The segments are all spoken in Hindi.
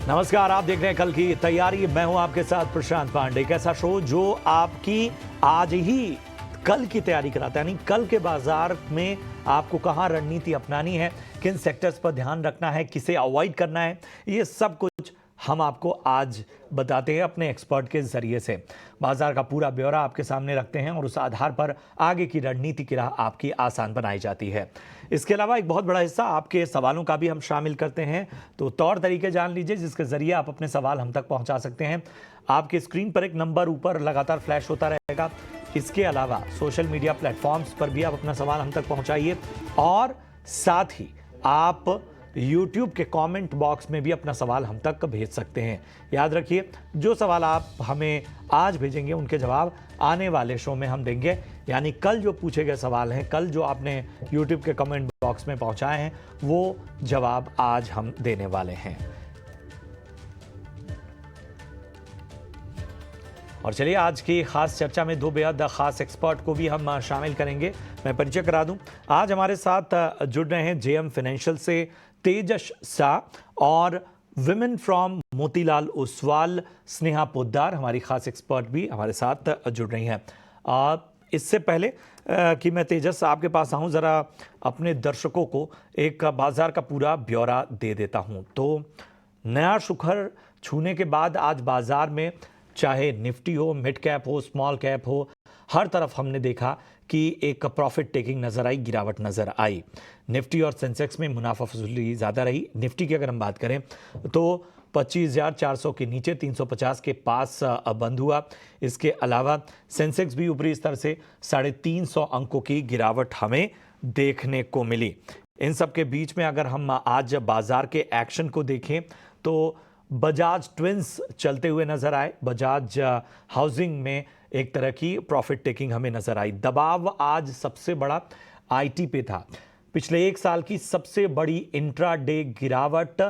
नमस्कार, आप देख रहे हैं कल की तैयारी। मैं हूं आपके साथ प्रशांत पांडे। एक ऐसा शो जो आपकी आज ही कल की तैयारी कराता है, यानी कल के बाजार में आपको कहां रणनीति अपनानी है, किन सेक्टर्स पर ध्यान रखना है, किसे अवॉइड करना है, ये सब कुछ हम आपको आज बताते हैं अपने एक्सपर्ट के जरिए से। बाजार का पूरा ब्यौरा आपके सामने रखते हैं और उस आधार पर आगे की रणनीति की राह आपकी आसान बनाई जाती है। इसके अलावा एक बहुत बड़ा हिस्सा आपके सवालों का भी हम शामिल करते हैं, तो तौर तरीके जान लीजिए जिसके जरिए आप अपने सवाल हम तक पहुंचा सकते हैं। आपकी स्क्रीन पर एक नंबर ऊपर लगातार फ्लैश होता रहेगा। इसके अलावा सोशल मीडिया प्लेटफॉर्म्स पर भी आप अपना सवाल हम तक पहुंचाइए और साथ ही आप YouTube के कमेंट बॉक्स में भी अपना सवाल हम तक भेज सकते हैं। याद रखिए, जो सवाल आप हमें आज भेजेंगे उनके जवाब आने वाले शो में हम देंगे। यानी कल जो पूछे गए सवाल हैं, कल जो आपने YouTube के कमेंट बॉक्स में पहुंचाए हैं, वो जवाब आज हम देने वाले हैं। और चलिए, आज की खास चर्चा में दो बेहद खास एक्सपर्ट को भी हम शामिल करेंगे। मैं परिचय करा दूं, आज हमारे साथ जुड़ रहे हैं JM फाइनेंशियल से तेजस शाह और विमेन फ्रॉम मोतीलाल ओसवाल स्नेहा पोद्दार, हमारी खास एक्सपर्ट भी हमारे साथ जुड़ रही हैं। इससे पहले कि मैं तेजस आपके पास आऊं, ज़रा अपने दर्शकों को एक बाजार का पूरा ब्यौरा दे देता हूं। तो नया शिखर छूने के बाद आज बाजार में चाहे निफ्टी हो, मिड कैप हो, स्मॉल कैप हो, हर तरफ हमने देखा कि एक प्रॉफिट टेकिंग नजर आई, गिरावट नजर आई। निफ्टी और सेंसेक्स में मुनाफा वसूली ज़्यादा रही। निफ्टी की अगर हम बात करें तो 25,400 के नीचे 350 के पास बंद हुआ। इसके अलावा सेंसेक्स भी ऊपरी स्तर से 350 अंकों की गिरावट हमें देखने को मिली। इन सब के बीच में अगर हम आज बाजार के एक्शन को देखें तो बजाज ट्विंस चलते हुए नजर आए। बजाज हाउसिंग में एक तरह की प्रॉफिट टेकिंग हमें नजर आई। दबाव आज सबसे बड़ा आईटी पे था। पिछले एक साल की सबसे बड़ी इंट्राडे गिरावट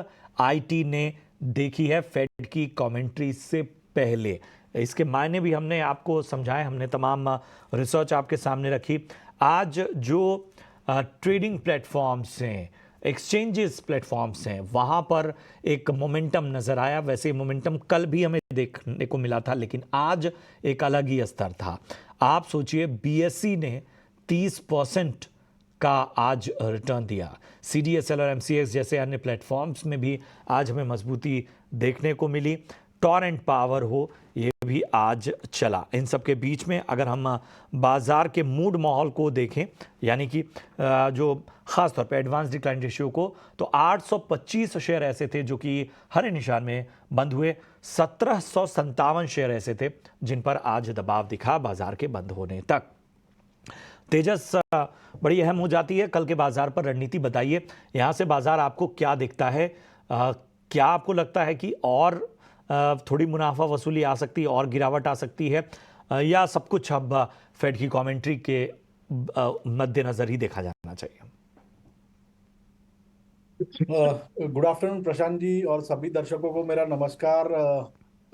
आईटी ने देखी है फेड की कमेंट्री से पहले। इसके मायने भी हमने आपको समझाए, हमने तमाम रिसर्च आपके सामने रखी। आज जो ट्रेडिंग प्लेटफॉर्म्स हैं, एक्सचेंजेस प्लेटफॉर्म्स हैं, वहाँ पर एक मोमेंटम नज़र आया। वैसे मोमेंटम कल भी हमें देखने को मिला था, लेकिन आज एक अलग ही स्तर था। आप सोचिए, बीएसई ने 30% का आज रिटर्न दिया। CDSL और MCX जैसे अन्य प्लेटफॉर्म्स में भी आज हमें मजबूती देखने को मिली। टॉरेंट पावर हो, ये भी आज चला। इन सब के बीच में अगर हम बाजार के मूड माहौल को देखें, यानी कि जो खास तौर पे एडवांस डिक्लाइन रेशियो को, तो 825 शेयर ऐसे थे जो कि हरे निशान में बंद हुए। 1757 शेयर ऐसे थे जिन पर आज दबाव दिखा बाजार के बंद होने तक। तेजस, बड़ी अहम हो जाती है कल के बाजार पर रणनीति। बताइए, यहाँ से बाजार आपको क्या दिखता है? क्या आपको लगता है कि और थोड़ी मुनाफा वसूली आ सकती है और गिरावट आ सकती है, या सब कुछ अब फेड की कमेंट्री के मद्देनजर ही देखा जाना चाहिए? गुड आफ्टरनून प्रशांत जी और सभी दर्शकों को मेरा नमस्कार।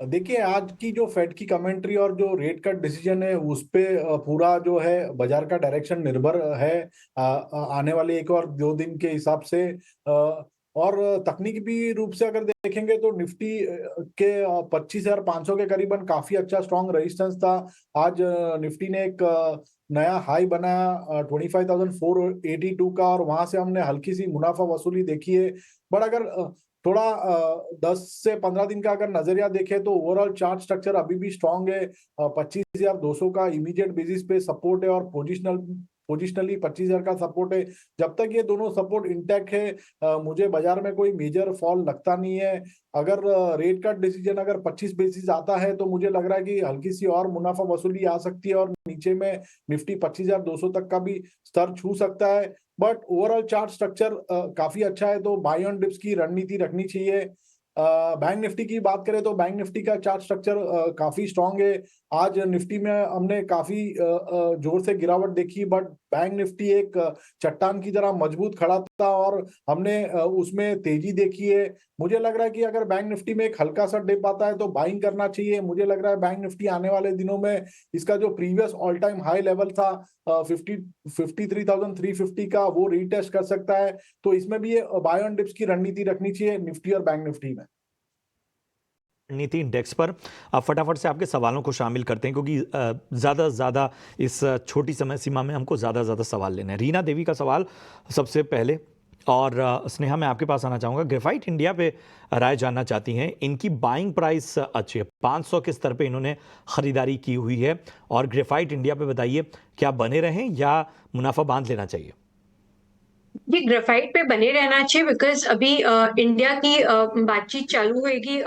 देखिए, आज की जो फेड की कमेंट्री और जो रेट कट डिसीजन है उस पे पूरा जो है बाजार का डायरेक्शन निर्भर है आने वाले एक और दो दिन के हिसाब से। और तकनीकी रूप से अगर देखेंगे तो निफ्टी के 25,500 के करीबन काफी अच्छा स्ट्रॉन्ग रेजिस्टेंस था। आज निफ्टी ने एक नया हाई बनाया 25,482 का, और वहां से हमने हल्की सी मुनाफा वसूली देखी है। बट अगर थोड़ा 10 से 15 दिन का अगर नजरिया देखे तो ओवरऑल चार्ट स्ट्रक्चर अभी भी स्ट्रांग है। 25,200 का इमीडिएट बेसिस पे सपोर्ट है और पोजिशनली 25,000 का सपोर्ट है। जब तक ये दोनों सपोर्ट इंटैक्ट है मुझे बाजार में कोई मेजर फॉल लगता नहीं है। अगर रेट कट डिसीजन अगर 25 बेसिस आता है तो मुझे लग रहा है कि हल्की सी और मुनाफा वसूली आ सकती है और नीचे में निफ्टी 25,200 तक का भी स्तर छू सकता है। बट ओवरऑल चार्ट स्ट्रक्चर काफी अच्छा है, तो बाय ऑन डिप्स की रणनीति रखनी चाहिए। बैंक निफ्टी की बात करें तो बैंक निफ्टी का चार्ट स्ट्रक्चर काफी स्ट्रांग है। आज निफ्टी में हमने काफी जोर से गिरावट देखी, बट बैंक निफ्टी एक चट्टान की तरह मजबूत खड़ा था और हमने उसमें तेजी देखी है। मुझे लग रहा है कि अगर बैंक निफ्टी में एक हल्का सा डिप आता है तो बाइंग करना चाहिए। मुझे लग रहा है बैंक निफ्टी आने वाले दिनों में इसका जो previous all time high level था 53,350 का, वो रीटेस्ट कर सकता है। तो इसमें भी ये बाय ऑन डिप्स की रणनीति रखनी चाहिए निफ्टी और बैंक निफ्टी में। रणनीति इंडेक्स पर अब फटाफट से आपके सवालों को शामिल करते हैं, क्योंकि ज़्यादा से ज़्यादा इस छोटी समय सीमा में हमको ज़्यादा से ज़्यादा सवाल लेने हैं। रीना देवी का सवाल सबसे पहले, और स्नेहा मैं आपके पास आना चाहूँगा। ग्रेफाइट इंडिया पे राय जानना चाहती हैं। इनकी बाइंग प्राइस अच्छी है, 500 के स्तर पे इन्होंने ख़रीदारी की हुई है, और ग्रेफाइट इंडिया पे बताइए क्या बने रहें या मुनाफा बांध लेना चाहिए? ये ग्रेफाइट पे बने रहना चाहिए, बिकॉज अभी इंडिया की बातचीत चालू होगी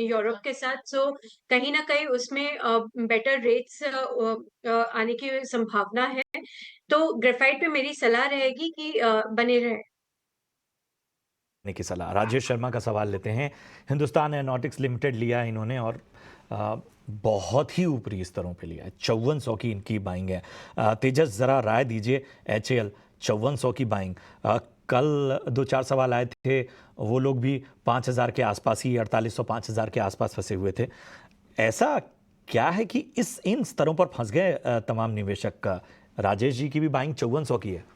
यूरोप के साथ। सो कहीं ना कहीं उसमें बेटर रेट्स आने की संभावना है। तो ग्रेफाइट पे मेरी सलाह रहेगी कि बने रहे। देने की सलाह। राजेश शर्मा का सवाल लेते हैं। हिंदुस्तान एरोनॉटिक्स लिमिटेड लिया है इन्होंने, और बहुत ही ऊपरी स्तरों पे लिया है। 5400 की इनकी बाइंग है। तेजस ज़रा राय दीजिए। HAL 5400 की बाइंग। कल 2-4 सवाल आए थे, वो लोग भी 5000 के आसपास ही, 4800 5000 के आसपास फंसे हुए थे। ऐसा क्या है कि इन स्तरों पर फंस गए तमाम निवेशक? राजेश जी की भी बाइंग 5400 की है।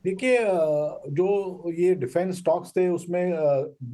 देखिए, जो ये डिफेंस स्टॉक्स थे उसमें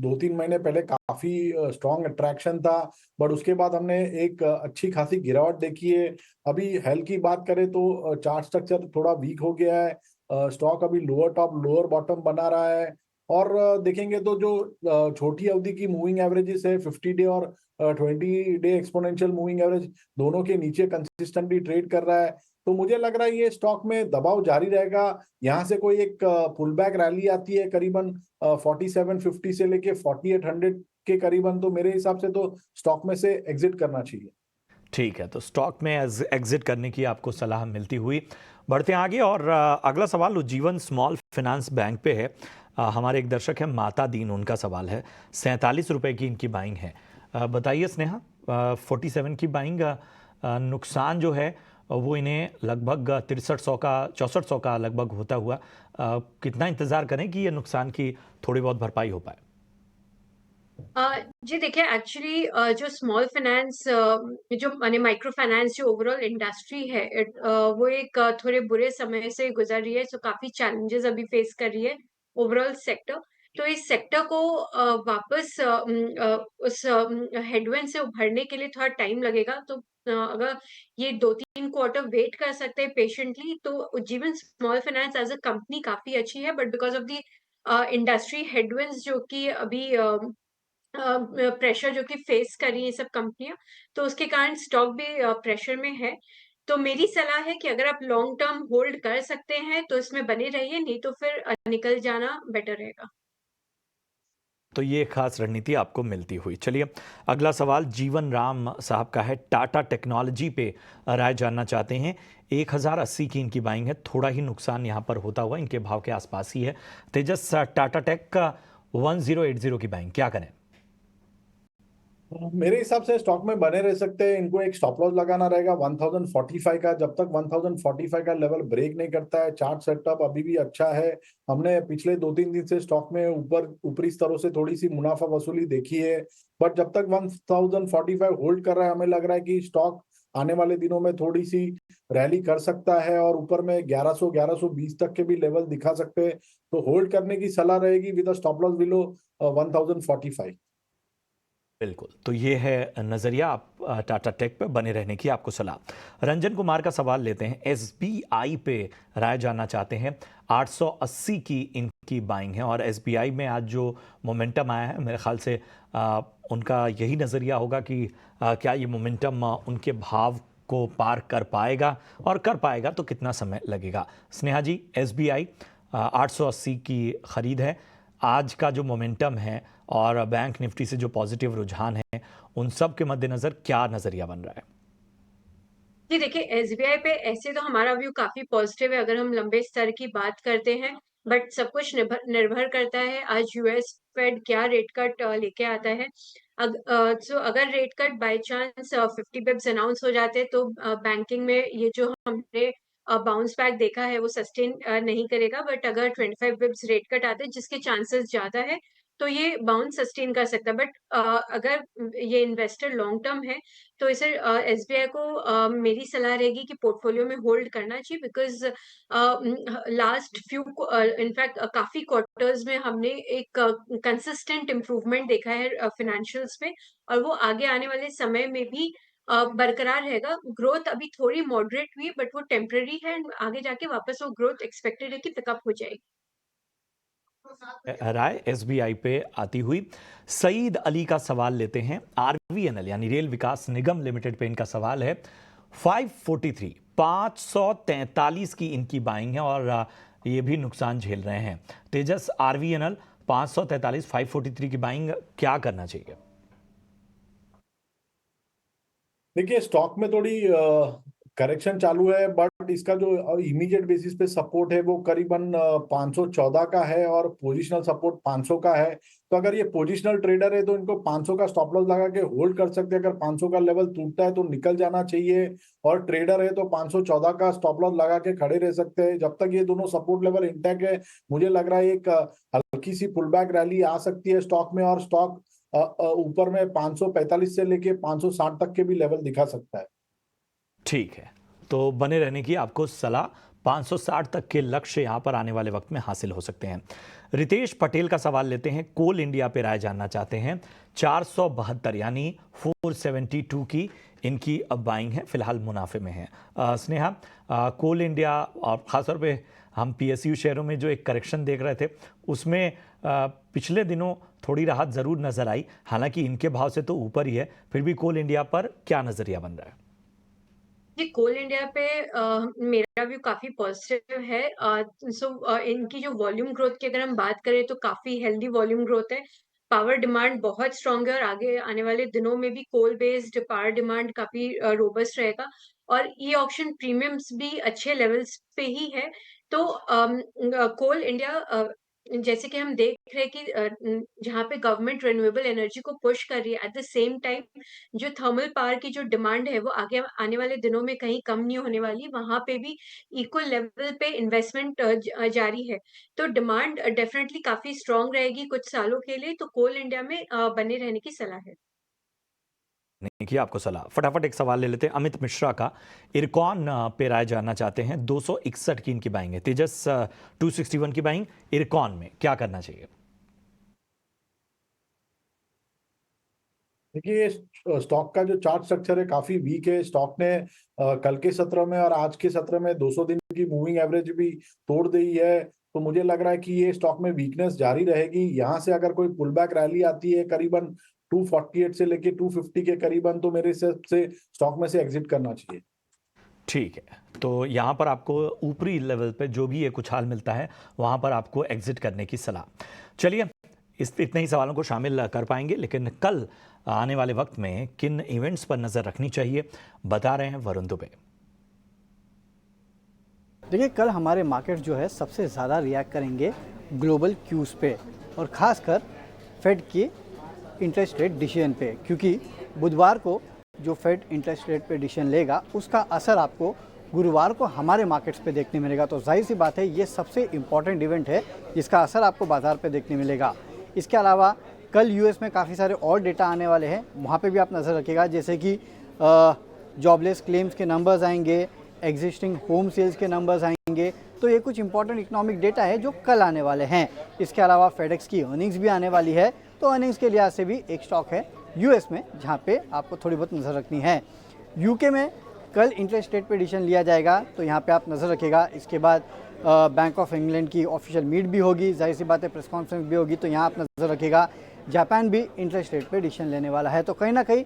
2-3 महीने पहले काफी स्ट्रॉन्ग अट्रैक्शन था, बट उसके बाद हमने एक अच्छी खासी गिरावट देखी है। अभी हेल्थ की बात करें तो चार्ट स्ट्रक्चर थोड़ा वीक हो गया है। स्टॉक अभी लोअर टॉप लोअर बॉटम बना रहा है। और देखेंगे तो जो छोटी अवधि की मूविंग एवरेजेस है, 50 डे और 20 डे एक्सपोनेंशियल मूविंग एवरेज, दोनों के नीचे कंसिस्टेंटली ट्रेड कर रहा है। तो मुझे लग रहा है ये स्टॉक में दबाव जारी रहेगा। यहाँ से कोई एक पुल बैक रैली आती है करीबन 4750 से लेके 4800 के करीबन, तो मेरे हिसाब से तो स्टॉक में से एग्जिट करना चाहिए। ठीक है, तो स्टॉक में एग्जिट करने की आपको सलाह मिलती हुई बढ़ते हैं आगे। और अगला सवाल उज्जीवन स्मॉल फाइनेंस बैंक पे है। हमारे एक दर्शक हैं माता दीन, उनका सवाल है। 47 रुपए की इनकी बाइंग है। बताइए स्नेहा, 47 की बाइंग, नुकसान जो है वो इन्हें लगभग 6300 का 6400 का लगभग होता हुआ, कितना इंतज़ार करें कि ये नुकसान की थोड़ी बहुत भरपाई हो पाए? जी देखिए, एक्चुअली जो स्मॉल फाइनेंस जो माने माइक्रो फाइनेंस जो ओवरऑल इंडस्ट्री है, वो एक थोड़े बुरे समय से गुजर रही है। सो काफी चैलेंजेस अभी फेस कर रही है ओवरऑल सेक्टर। तो इस सेक्टर को वापस उस हेडविंड से उभरने के लिए थोड़ा टाइम लगेगा। तो अगर ये 2-3 क्वार्टर वेट कर सकते हैं पेशेंटली, तो Ujjivan small finance as a company काफी अच्छी है। But because of the industry headwinds जो कि अभी प्रेशर जो कि फेस कर रही है सब कंपनियां, तो उसके कारण स्टॉक भी प्रेशर में है। तो मेरी सलाह है कि अगर आप लॉन्ग टर्म होल्ड कर सकते हैं तो इसमें बने रहिए, नहीं तो फिर निकल जाना बेटर रहेगा। तो ये खास रणनीति आपको मिलती हुई। चलिए, अगला सवाल जीवन राम साहब का है। टाटा टेक्नोलॉजी पे राय जानना चाहते हैं। 1080 की इनकी बाइंग है, थोड़ा ही नुकसान यहाँ पर होता हुआ इनके भाव के आसपास ही है। तेजस, टाटा टेक का 1080 की बाइंग, क्या करें? मेरे हिसाब से स्टॉक में बने रह सकते हैं। इनको एक स्टॉप लॉस लगाना रहेगा 1045 का। जब तक 1045 का लेवल ब्रेक नहीं करता है, चार्ट सेटअप अभी भी अच्छा है। हमने पिछले 2-3 दिन से स्टॉक में ऊपरी स्तरों से थोड़ी सी मुनाफा वसूली देखी है, बट जब तक 1045 होल्ड कर रहा है, हमें लग रहा है कि स्टॉक आने वाले दिनों में थोड़ी सी रैली कर सकता है और ऊपर में 1100-1120 तक के भी लेवल दिखा सकते हैं। तो होल्ड करने की सलाह रहेगी विद स्टॉप लॉस बिलो 1045। बिल्कुल, तो ये है नज़रिया। आप टाटा टेक पे बने रहने की आपको सलाह। रंजन कुमार का सवाल लेते हैं। SBI पे राय जानना चाहते हैं। 880 की इनकी बाइंग है, और SBI में आज जो मोमेंटम आया है, मेरे ख्याल से उनका यही नज़रिया होगा कि क्या ये मोमेंटम उनके भाव को पार कर पाएगा, और कर पाएगा तो कितना समय लगेगा? स्नेहा जी, SBI 880 की खरीद है। आज का जो मोमेंटम है और बैंक निफ्टी से जो पॉजिटिव रुझान है, उन सब के मद्देनजर क्या नजरिया बन रहा है? जी देखिए, एसबीआई पे ऐसे तो हमारा व्यू काफी पॉजिटिव है अगर हम लंबे स्तर की बात करते हैं। बट सब कुछ निर्भर निर्भर करता है आज यूएस फेड क्या रेट कट लेके आता है। सो अगर rate cut by chance 50 Bips announce हो जाते हैं, तो बैंकिंग में ये जो हमने बाउंस बैक देखा है वो सस्टेन नहीं करेगा। बट अगर 25 बिप्स रेट कट आते हैं, जिसके चांसेस ज्यादा है, तो ये बाउंस सस्टेन कर सकता है। बट अगर ये इन्वेस्टर लॉन्ग टर्म है तो इसे एसबीआई को मेरी सलाह रहेगी कि पोर्टफोलियो में होल्ड करना चाहिए, बिकॉज लास्ट फ्यू इनफैक्ट काफी क्वार्टर्स में हमने एक कंसिस्टेंट इम्प्रूवमेंट देखा है फाइनेंशियल्स में, और वो आगे आने वाले समय में भी बरकरार रहेगा। ग्रोथ अभी थोड़ी मॉडरेट हुई बट वो टेम्पररी है, and आगे जाके वापस वो ग्रोथ एक्सपेक्टेड है कि पिकअप हो जाएगी। राय एसबीआई पे आती हुई सईद अली का सवाल लेते हैं। आरवीएनएल यानी रेल विकास निगम लिमिटेड पे इनका सवाल है। 543 की इनकी बाइंग है और ये भी नुकसान झेल रहे हैं। तेजस, आरवीएनएल 543 543 की बाइंग, क्या करना चाहिए? देखिए, स्टॉक में थोड़ी करेक्शन चालू है, बट इसका जो इमीडिएट बेसिस पे सपोर्ट है वो करीबन 514 का है और पोजिशनल सपोर्ट 500 का है। तो अगर ये पोजिशनल ट्रेडर है तो इनको 500 का स्टॉप लॉस लगा के होल्ड कर सकते हैं। अगर 500 का लेवल टूटता है तो निकल जाना चाहिए, और ट्रेडर है तो 514 का स्टॉप लॉस लगा के खड़े रह सकते हैं जब तक ये दोनों सपोर्ट लेवल इंटैक्ट है। मुझे लग रहा है एक हल्की सी पुल बैक रैली आ सकती है स्टॉक में, और स्टॉक ऊपर में 545 से लेके 560 तक के भी लेवल दिखा सकता है। ठीक है, तो बने रहने की आपको सलाह। 560 तक के लक्ष्य यहां पर आने वाले वक्त में हासिल हो सकते हैं। रितेश पटेल का सवाल लेते हैं। कोल इंडिया पे राय जानना चाहते हैं। 472 यानी 472 की इनकी अब बाइंग है, फिलहाल मुनाफे में है। स्नेहा, कोल इंडिया और खासतौर पे हम पीएसयू शेयरों में जो एक करेक्शन देख रहे थे उसमें पिछले दिनों थोड़ी राहत जरूर नजर आई, हालांकि इनके भाव से तो ऊपर ही है। फिर भी कोल इंडिया पर क्या नजरिया बन रहा है? जी, कोल इंडिया पे मेरा व्यू काफी पॉजिटिव है। इनकी जो वॉल्यूम ग्रोथ की अगर हम बात करें तो काफी हेल्दी वॉल्यूम ग्रोथ है। पावर डिमांड बहुत स्ट्रांग है और आगे आने वाले दिनों में भी कोल बेस्ड पावर डिमांड काफी रोबस्ट रहेगा, और ई ऑक्शन प्रीमियम्स भी अच्छे लेवल्स पे ही है। तो कोल इंडिया जैसे कि हम देख रहे हैं कि जहाँ पे गवर्नमेंट रिन्यूएबल एनर्जी को पुश कर रही है, एट द सेम टाइम जो थर्मल पावर की जो डिमांड है वो आगे आने वाले दिनों में कहीं कम नहीं होने वाली, वहां पे भी इक्वल लेवल पे इन्वेस्टमेंट जारी है। तो डिमांड डेफिनेटली काफी स्ट्रांग रहेगी कुछ सालों के लिए, तो कोल इंडिया में बने रहने की सलाह है। नहीं की आपको सलाह। फटाफट एक सवाल ले लेते हैं अमित मिश्रा का। इरकॉन पे राय जानना चाहते हैं। 261 की इनकी बाइंग है। तेजस 261 की बाइंग इरकॉन में, क्या करना चाहिए? देखिए, स्टॉक का जो चार्ट स्ट्रक्चर है काफी वीक है। स्टॉक ने कल के सत्र में और आज के सत्र में 200 दिन की मूविंग एवरेज भी तोड़ दी है। तो मुझे लग रहा है कि ये स्टॉक में वीकनेस जारी रहेगी। यहाँ से अगर कोई पुल बैक रैली आती है करीबन 248 से लेके 250 के करीबन, तो मेरे हिसाब से स्टॉक में से एग्जिट करना चाहिए। ठीक है, तो यहाँ पर आपको ऊपरी लेवल पे जो भी एक उछाल मिलता है वहाँ पर आपको एग्जिट करने की सलाह। चलिए, इतने ही सवालों को शामिल कर पाएंगे, लेकिन कल आने वाले वक्त में किन इवेंट्स पर नज़र रखनी चाहिए, बता रहे हैं वरुण दुबे। देखिए, कल हमारे मार्केट जो है सबसे ज़्यादा रिएक्ट करेंगे ग्लोबल क्यूज़ पे, और ख़ासकर फेड की इंटरेस्ट रेट डिसीजन पे, क्योंकि बुधवार को जो फेड इंटरेस्ट रेट पे डिसीजन लेगा उसका असर आपको गुरुवार को हमारे मार्केट्स पे देखने मिलेगा। तो जाहिर सी बात है ये सबसे इम्पॉर्टेंट इवेंट है जिसका असर आपको बाजार पे देखने मिलेगा। इसके अलावा कल यूएस में काफ़ी सारे और डेटा आने वाले हैं, वहाँ पे भी आप नज़र रखिएगा, जैसे कि जॉबलेस क्लेम्स के नंबर्स आएंगे, एग्जिस्टिंग होम सेल्स के नंबर्स आएंगे। तो ये कुछ इंपॉर्टेंट इकोनॉमिक डेटा है जो कल आने वाले हैं। इसके अलावा फेडेक्स की अर्निंग्स भी आने वाली है, तो अर्निंग्स के लिहाज से भी एक स्टॉक है यूएस में जहाँ पे आपको थोड़ी बहुत नज़र रखनी है। यूके में कल इंटरेस्ट रेट पे डिसीजन लिया जाएगा, तो यहाँ पे आप नज़र रखिएगा। इसके बाद बैंक ऑफ इंग्लैंड की ऑफिशियल मीट भी होगी, जाहिर सी बात है प्रेस कॉन्फ्रेंस भी होगी, तो यहाँ आप नज़र रखिएगा। जापान भी इंटरेस्ट रेट पे डिसीजन लेने वाला है। तो कहीं ना कहीं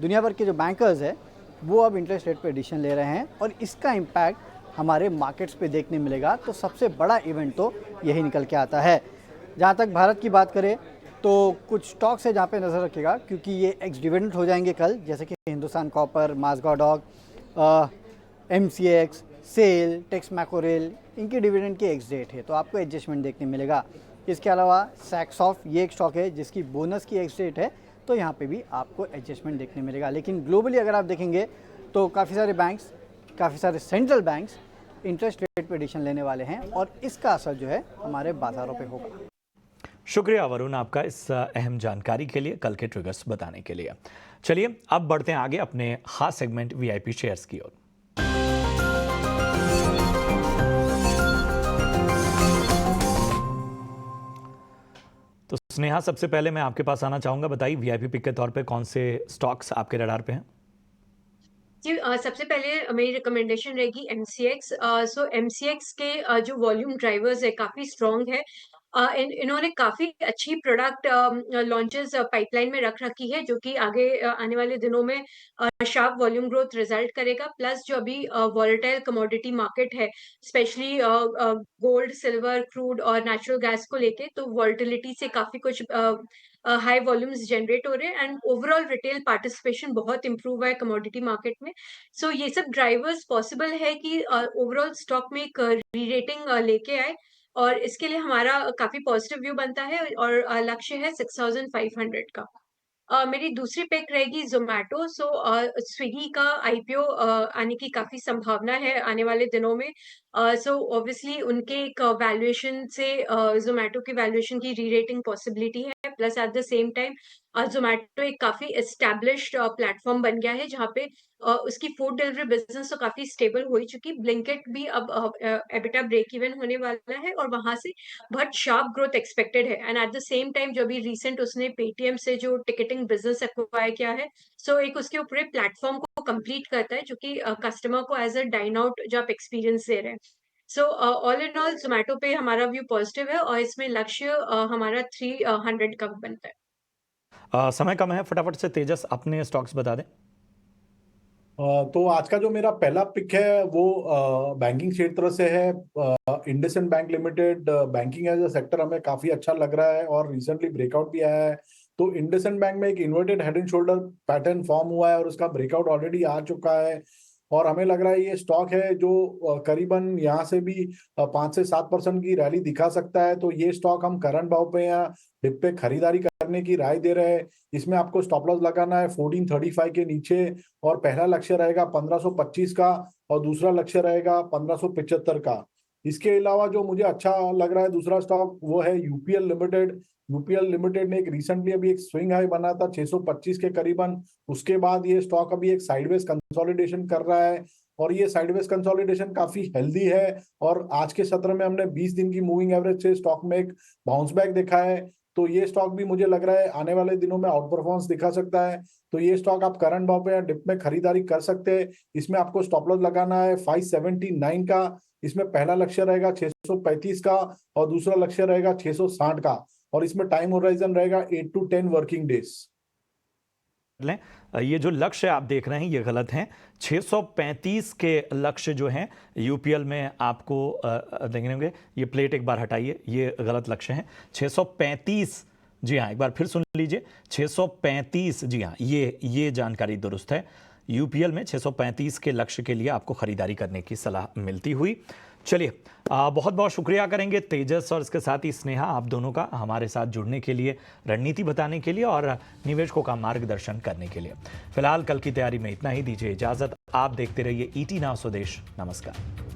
दुनिया भर के जो बैंकर्स है वो अब इंटरेस्ट रेट पे डिसीजन ले रहे हैं, और इसका इम्पैक्ट हमारे मार्केट्स पे देखने मिलेगा। तो सबसे बड़ा इवेंट तो यही निकल के आता है। जहाँ तक भारत की बात करें तो कुछ स्टॉक्स है जहाँ पे नज़र रखिएगा, क्योंकि ये एक्स डिविडेंड हो जाएंगे कल, जैसे कि हिंदुस्तान कॉपर, माज़गार्ड, MCX, सेल, टेक्स मैकोरेल, इनके डिविडेंड की एक्स डेट है, तो आपको एडजस्टमेंट देखने मिलेगा। इसके अलावा सैक्सॉफ्ट ये एक स्टॉक है जिसकी बोनस की एक्स डेट है, तो यहाँ पे भी आपको एडजस्टमेंट देखने मिलेगा। लेकिन ग्लोबली अगर आप देखेंगे तो काफ़ी सारे बैंक्स, काफ़ी सारे सेंट्रल बैंक्स इंटरेस्ट रेट पे डिसीजन लेने वाले हैं, और इसका असर जो है हमारे बाज़ारों पे होगा। शुक्रिया वरुण आपका इस अहम जानकारी के लिए, कल के ट्रिगर्स बताने के लिए। चलिए अब बढ़ते हैं आगे अपने खास सेगमेंट वीआईपी शेयर्स की ओर। तो स्नेहा, सबसे पहले मैं आपके पास आना चाहूंगा, बताइए वीआईपी पिक के तौर पे कौन से स्टॉक्स आपके रडार पे हैं? जी सबसे पहले मेरी रिकमेंडेशन रहेगी एमसीएक्स। सो एमसीएक्स के जो वॉल्यूम ड्राइवर्स है काफी स्ट्रॉन्ग है। इन्होंने काफी अच्छी प्रोडक्ट लॉन्चेस पाइपलाइन में रख रखी है, जो कि आगे आने वाले दिनों में शार्प वॉल्यूम ग्रोथ रिजल्ट करेगा। प्लस जो अभी वॉलेटाइल कमोडिटी मार्केट है, स्पेशली गोल्ड, सिल्वर, क्रूड और नेचुरल गैस को लेके, तो वॉलेटिलिटी से काफी कुछ हाई वॉल्यूम्स जनरेट हो रहे हैं एंड ओवरऑल रिटेल पार्टिसिपेशन बहुत इंप्रूव हुआ है कमोडिटी मार्केट में। सो ये सब ड्राइवर्स पॉसिबल है कि ओवरऑल स्टॉक में एक री रेटिंग लेके आए, और इसके लिए हमारा काफी पॉजिटिव व्यू बनता है, और लक्ष्य है 6500 का। मेरी दूसरी पिक रहेगी जोमेटो। सो स्विगी का आईपीओ आने की काफी संभावना है आने वाले दिनों में। सो ऑब्वियसली उनके एक वैल्यूएशन से जोमेटो की वैल्यूएशन की री रेटिंग पॉसिबिलिटी है। Plus at the same time Zomato एक काफी एस्टैब्लिश्ड प्लेटफॉर्म बन गया है, जहाँ पे उसकी फूड डिलीवरी बिजनेस तो काफी स्टेबल हो ही चुकी। ब्लिंकिट भी अब एबिटा ब्रेक इवन होने वाला है, और वहां से बहुत शार्प ग्रोथ एक्सपेक्टेड है। And at the same time जो अभी रिसेंट उसने पेटीएम से जो टिकटिंग बिजनेस एक्वायर किया है, सो एक उसके ऊपर प्लेटफॉर्म को कंप्लीट करता है, जो कि कस्टमर को एज अ डाइन आउट जो आप एक्सपीरियंस दे रहे हैं। So all in all Zomato पे हमारा व्यू पॉजिटिव है, और इसमें लक्ष्य हमारा 300 का बनता है। समय कम है, फटाफट से तेजस अपने स्टॉक्स बता दें। तो आज का जो मेरा पहला पिक है वो बैंकिंग क्षेत्र से है। IndusInd bank limited banking as a sector हमें काफी अच्छा लग रहा है और रिसेंटली ब्रेकआउट भी आया है। तो इंडसइंड बैंक में एक inverted head and shoulder pattern form हुआ है और उसका ब्रेकआउट ऑलरेडी आ चुका है, और हमें लग रहा है ये स्टॉक है जो करीबन यहाँ से भी 5 से 7% की रैली दिखा सकता है। तो ये स्टॉक हम करंट भाव पे या डिप पे खरीदारी करने की राय दे रहे हैं। इसमें आपको स्टॉप लॉस लगाना है 1435 के नीचे, और पहला लक्ष्य रहेगा 1525 का और दूसरा लक्ष्य रहेगा 1575 का। इसके अलावा जो मुझे अच्छा लग रहा है दूसरा स्टॉक वो है यूपीएल लिमिटेड। यूपीएल लिमिटेड ने एक रिसेंटली अभी एक स्विंग हाई बना था 625 के करीबन। उसके बाद ये स्टॉक अभी एक साइडवेज कंसोलिडेशन कर रहा है, और ये साइडवेज कंसोलिडेशन काफी हेल्दी है। और आज के सत्र में हमने 20 दिन की मूविंग एवरेज से स्टॉक में एक बाउंस बैक देखा है। तो ये स्टॉक भी मुझे लग रहा है आने वाले दिनों में आउट परफॉर्मेंस दिखा सकता है। तो ये स्टॉक आप करंट भाव पे या डिप में खरीदारी कर सकते हैं। इसमें आपको स्टॉप लॉस लगाना है 579 का। इसमें पहला लक्ष्य रहेगा 635 का और दूसरा लक्ष्य रहेगा 660 का, और इसमें टाइम होराइजन रहेगा 8 to 10 वर्किंग डेज। लें, ये जो लक्ष्य आप देख रहे हैं ये गलत हैं। 635 के लक्ष्य जो हैं यूपीएल में आपको देखेंगे होंगे, ये प्लेट एक बार हटाइए, ये गलत लक्ष्य हैं। 635, जी हाँ, एक बार फिर सुन लीजिए, 635, जी हाँ, ये जानकारी दुरुस्त है। यूपीएल में 635 के लक्ष्य के लिए आपको खरीदारी करने की सलाह मिलती हुई। चलिए, बहुत बहुत शुक्रिया करेंगे तेजस और इसके साथ ही स्नेहा, आप दोनों का हमारे साथ जुड़ने के लिए, रणनीति बताने के लिए और निवेशकों का मार्गदर्शन करने के लिए। फिलहाल कल की तैयारी में इतना ही, दीजिए इजाजत। आप देखते रहिए ईटी नाउ स्वदेश। नमस्कार।